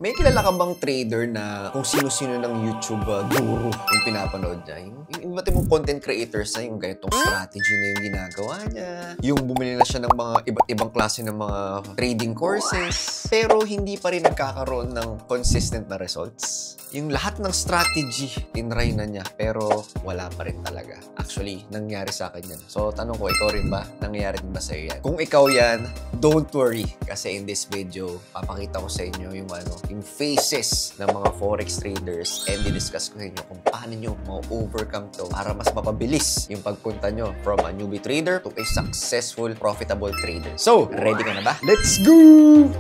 May kilala ka bang trader na kung sino-sino ng YouTube guru yung pinapanood niya? Yung iba't ibang content creators na yung ganitong strategy na yung ginagawa niya. Yung bumili na siya ng mga iba't ibang klase ng mga trading courses. Pero hindi pa rin nagkakaroon ng consistent na results. Yung lahat ng strategy, tinry na niya. Pero wala pa rin talaga. Actually, nangyari sa akin yan. So, tanong ko, ikaw rin ba? Nangyari din ba sa'yo yan? Kung ikaw yan, don't worry. Kasi in this video, papakita ko sa inyo yung faces ng mga forex traders and di-discuss ko sa inyo kung paano nyo ma-overcome to para mas mapabilis yung pagpunta nyo from a newbie trader to a successful, profitable trader. So, ready ka na ba? Let's go!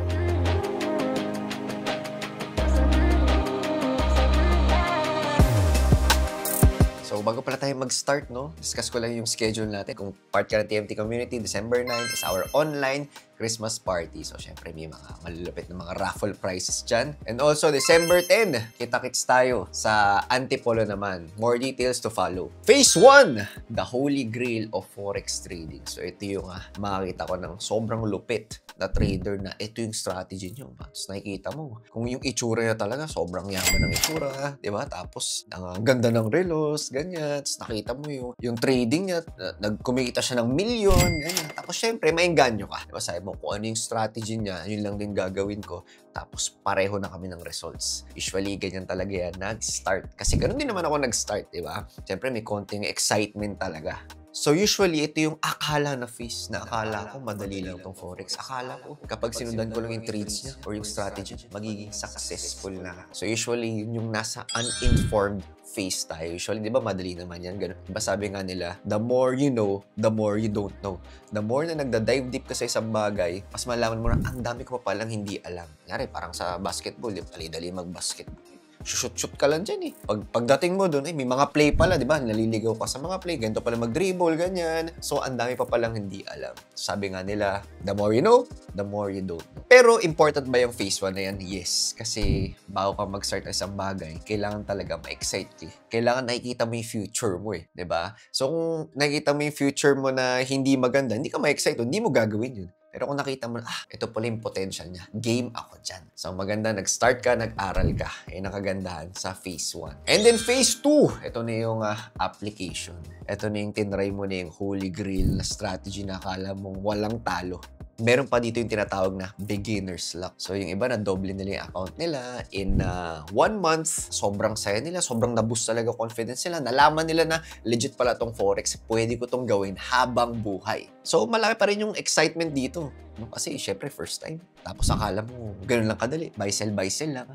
So, bago pala tayo mag-start, no? Discuss ko lang yung schedule natin. Kung part ka ng TMT community, December 9 is our online Christmas party. So, syempre, may mga malulupit na mga raffle prizes dyan. And also, December 10, kita-kits tayo sa Antipolo naman. More details to follow. Phase 1, the holy grail of forex trading. So, ito yung makakita ko ng sobrang lupit na trader na ito yung strategy nyo. Tapos nakikita mo, kung yung itsura niya talaga, sobrang yaman ng itsura, di ba? Tapos, ang ganda ng relos, ganyan. Tapos nakita mo yung trading niya, nagkumikita siya ng milyon, ganyan. Tapos, syempre, maengganyo ka. Di ba? Sabi mo, kung ano yung strategy niya, yun lang din gagawin ko. Tapos, pareho na kami ng results. Usually, ganyan talaga yan, nag-start. Kasi ganun din naman ako nag-start, di ba? Syempre, may konting excitement talaga. So usually, ito yung akala na phase na akala ko madali lang tong forex. Akala ko kapag sinundan ko lang yung trades niya or yung strategy, magiging successful na. So usually, yun yung nasa uninformed phase tayo. Usually, di ba madali naman yan? Ganun. Diba sabi nga nila, the more you know, the more you don't know. The more na nagda-dive deep ka sa isang bagay, mas malaman mo na ang dami ko pa palang hindi alam. Kunyari, parang sa basketball, di ba? Dali mag-basketball. Shoot ka lang dyan eh. Pagdating mo doon, may mga play pala, di ba? Naliligaw ka sa mga play, ganito pala mag-dribble, ganyan. So, ang dami pa palang hindi alam. Sabi nga nila, the more you know, the more you don't know. Pero, important ba yung phase 1 na yan? Yes. Kasi, bago ka mag-start ng isang bagay, kailangan talaga ma-excite ka. Kailangan nakikita mo yung future mo eh. Di ba? So, kung nakikita mo yung future mo na hindi maganda, hindi ka ma-excite, hindi mo gagawin yun. Pero kung nakita mo, ito pala yung potential niya. Game ako dyan. So, maganda, nag-start ka, nag-aral ka. Nakagandahan sa phase 1. And then, phase 2. Ito na yung application. Ito na yung tinry mo na yung holy grail na strategy na akala mong walang talo. Meron pa dito yung tinatawag na beginner's luck. So, yung iba na doble nila yung account nila. In 1 month, sobrang saya nila. Sobrang na-boost talaga confidence nila. Nalaman nila na legit pala tong forex. Pwede ko tong gawin habang buhay. So, malaki pa rin yung excitement dito. Kasi, syempre, first time. Tapos, akala mo, ganun lang kadali. Buy, sell lang.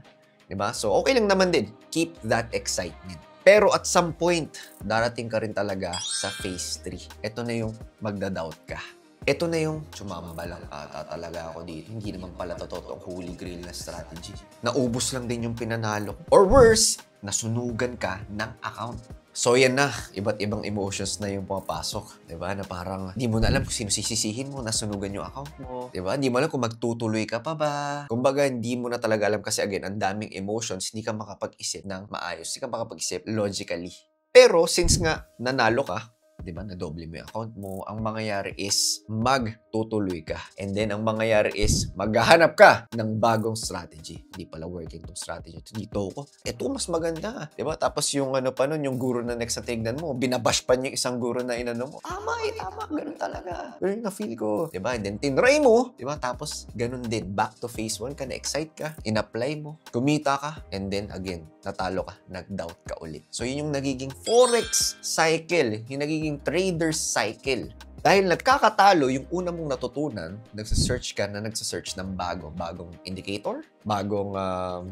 Diba? So, okay lang naman din. Keep that excitement. Pero at some point, darating ka rin talaga sa phase 3. Ito na yung magda-doubt ka. Ito na yung sumamba lang ata talaga ako dito. Hindi naman pala totoo ang holy grail na strategy. Naubos lang din yung pinanalo. Or worse, nasunugan ka ng account. So yan na, iba't ibang emotions na yung pumapasok. Diba? Na parang di mo na alam kung sino sisisihin mo, nasunugan yung account mo. Diba? Di mo alam kung magtutuloy ka pa ba. Kumbaga, hindi mo na talaga alam kasi again, ang daming emotions, hindi ka makapag-isip ng maayos. Hindi ka makapag-isip logically. Pero since nga nanalo ka, diba, na-double mo yung account mo, ang mangyayari is magtutuloy ka. And then, ang mangyayari is maghahanap ka ng bagong strategy. Hindi pala working itong strategy. Dito ko. Ito, mas maganda. Diba? Tapos yung ano pa nun, yung guru na next na tignan mo, binabash pa niya yung isang guru na inano mo. Tama tama. Ganun talaga. Ganun na feel ko. Diba? And then, tinry mo. Diba? Tapos, ganun din. Back to phase 1 ka, na-excite ka, in-apply mo, kumita ka, and then, again, natalo ka, nag-doubt ka ulit. So, yun yung nagiging forex cycle. Yung nagiging trader's cycle. Dahil nagkakatalo, yung una mong natutunan, nagsasearch ka na nagsasearch ng bagong indicator, bagong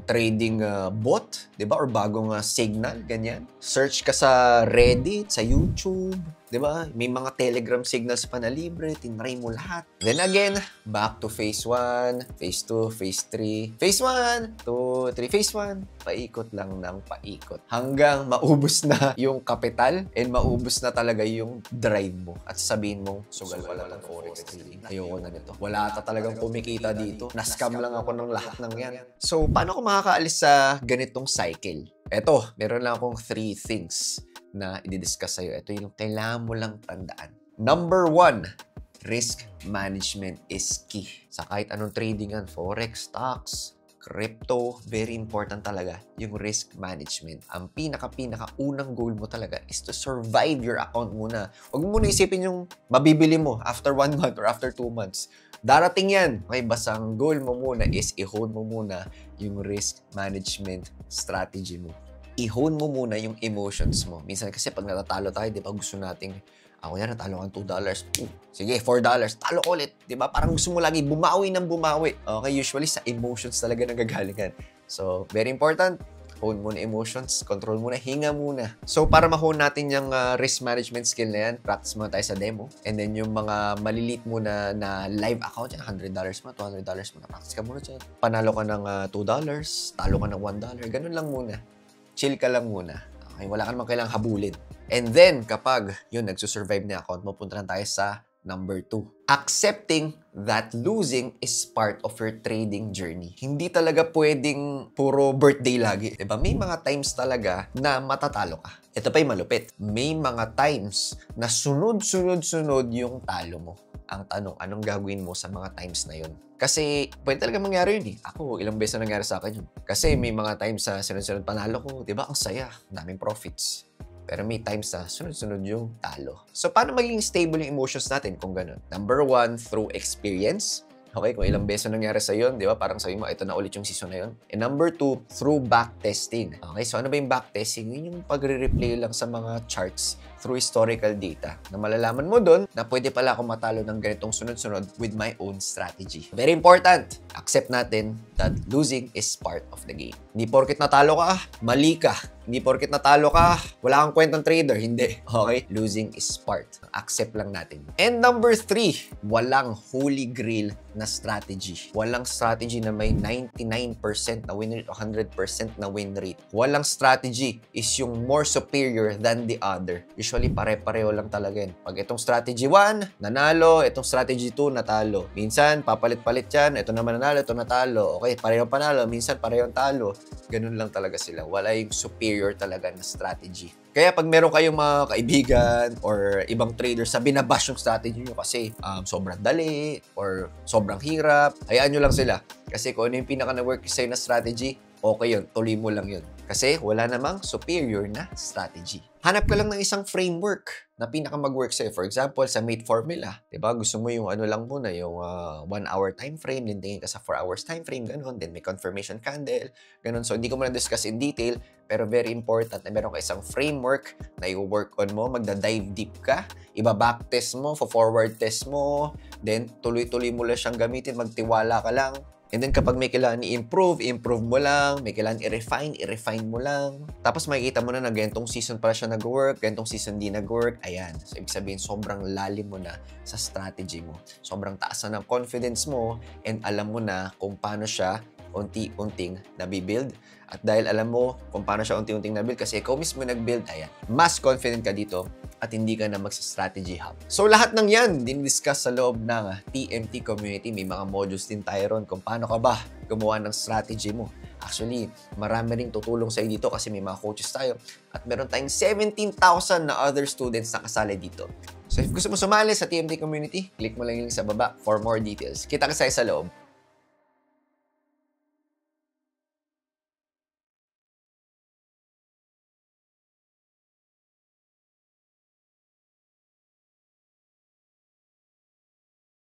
trading bot, diba? Or bagong signal, ganyan. Search ka sa Reddit, sa YouTube, diba? May mga Telegram signals pa na libre, tinry mo lahat. Then again, back to phase 1, phase 2, phase 3, phase 1, 2, 3, phase 1. Paikot lang ng paikot. Hanggang maubos na yung kapital and maubos na talaga yung drive mo. At sabihin mo, sugal pala ng forex trading. Ayoko na nito. Wala ata talagang kumikita dito. Na-scam lang ako ng lahat ng yan. So, paano ko makakaalis sa ganitong cycle? Eto, meron lang akong 3 things na i-discuss sa'yo. Ito yung kailangan mo lang tandaan. Number 1, risk management is key. Sa kahit anong trading yan, forex, stocks, crypto, very important talaga yung risk management. Ang pinaka-unang goal mo talaga is to survive your account muna. Huwag mo muna isipin yung mabibili mo after 1 month or after 2 months. Darating yan. Okay, basta ang goal mo muna is i-hone mo muna yung risk management strategy mo. I-hone mo muna yung emotions mo. Minsan kasi pag natatalo tayo, di ba gusto nating ako yan, natalo kang $2. Sige, $4. Talo ko ulit. Diba? Parang gusto mo lagi bumawi ng bumawi. Okay, usually sa emotions talaga nagagalingan. So, very important. Hone muna emotions. Control muna. Hinga muna. So, para ma-hone natin yung risk management skill na yan, practice muna tayo sa demo. And then, yung mga malilit muna na live account, yan, $100 mo, $200 mo, practice ka muna dyan. Panalo ka ng $2, talo ka ng $1. Ganun lang muna. Chill ka lang muna. Okay, wala ka naman kailangang habulin. And then, kapag yun, nagsusurvive na account mo, punta na tayo sa number 2. Accepting that losing is part of your trading journey. Hindi talaga pwedeng puro birthday lagi. Diba? May mga times talaga na matatalo ka. Ito pa yung malupit. May mga times na sunod-sunod-sunod yung talo mo. Ang tanong, anong gagawin mo sa mga times na yun? Kasi pwede talaga mangyari yun eh. Ako, ilang beses na nangyari sa akin yun. Kasi may mga times sa sunod-sunod panalo ko, diba? Ang saya. Daming profits. Pero may times na sunod-sunod yung talo. So, paano maging stable yung emotions natin kung ganun? Number 1, through experience. Okay, kung ilang beses na nangyari sa yun, di ba? Parang sabi mo, ito na ulit yung season na yun. And number 2, through backtesting. Okay, so ano ba yung backtesting? Yun yung pagre-replay lang sa mga charts through historical data na malalaman mo doon na pwede pala ako matalo ng ganitong sunod-sunod with my own strategy. Very important. Accept natin that losing is part of the game. Hindi porket natalo ka, mali ka. Hindi porket natalo ka, wala kang kwentang trader. Hindi. Okay? Losing is part. Accept lang natin. And number 3, walang holy grail na strategy. Walang strategy na may 99% na win rate o 100% na win rate. Walang strategy is yung more superior than the other. Usually, pare-pareho lang talaga yan. Pag itong strategy 1, nanalo. Itong strategy 2, natalo. Minsan, papalit-palit yan. Ito naman nanalo, ito natalo. Okay, pareho panalo. Minsan, pareho talo. Ganun lang talaga sila. Wala yung superior talaga na strategy. Kaya pag meron kayong mga kaibigan or ibang traders sa binabash yung strategy nyo kasi sobrang dali or sobrang hirap, hayaan nyo lang sila. Kasi kung ano yung pinaka na-work sa'yo na strategy, okay yun. Tuloy mo lang yun. Kasi wala namang superior na strategy. Hanap ka lang ng isang framework na pinaka mag-work sa'yo. For example, sa Mate Formula, diba? Gusto mo yung ano lang muna, yung 1 hour time frame, then tingin ka sa 4 hours time frame, ganun. Then may confirmation candle, ganun. So, hindi ko muna discuss in detail, pero very important na meron ka isang framework na i-work on mo, magda-dive deep ka, iba-back test mo, forward test mo, then tuloy-tuloy mo lang siyang gamitin, magtiwala ka lang. And then kapag may kailangan i-improve, improve mo lang. May kailangan i-refine mo lang. Tapos makikita mo na ganitong season pala siya nag-work, ganitong season di nag-work. Ayan. So, ibig sabihin, sobrang lalim mo na sa strategy mo. Sobrang taas na ng confidence mo and alam mo na kung paano siya unti-unting nabibuild. At dahil alam mo kung paano siya unti-unting nabuild kasi ikaw mismo nag-build, ayan, mas confident ka dito at hindi ka na magsa-strategy hub. So, lahat ng yan, din-discuss sa loob ng TMT community. May mga modules din tayo ron kung paano ka ba gumawa ng strategy mo. Actually, marami ring tutulong sa'yo dito kasi may mga coaches tayo at meron tayong 17,000 na other students na kasali dito. So, if gusto mo sumali sa TMT community, click mo lang yung link sa baba for more details. Kita ka sa loob.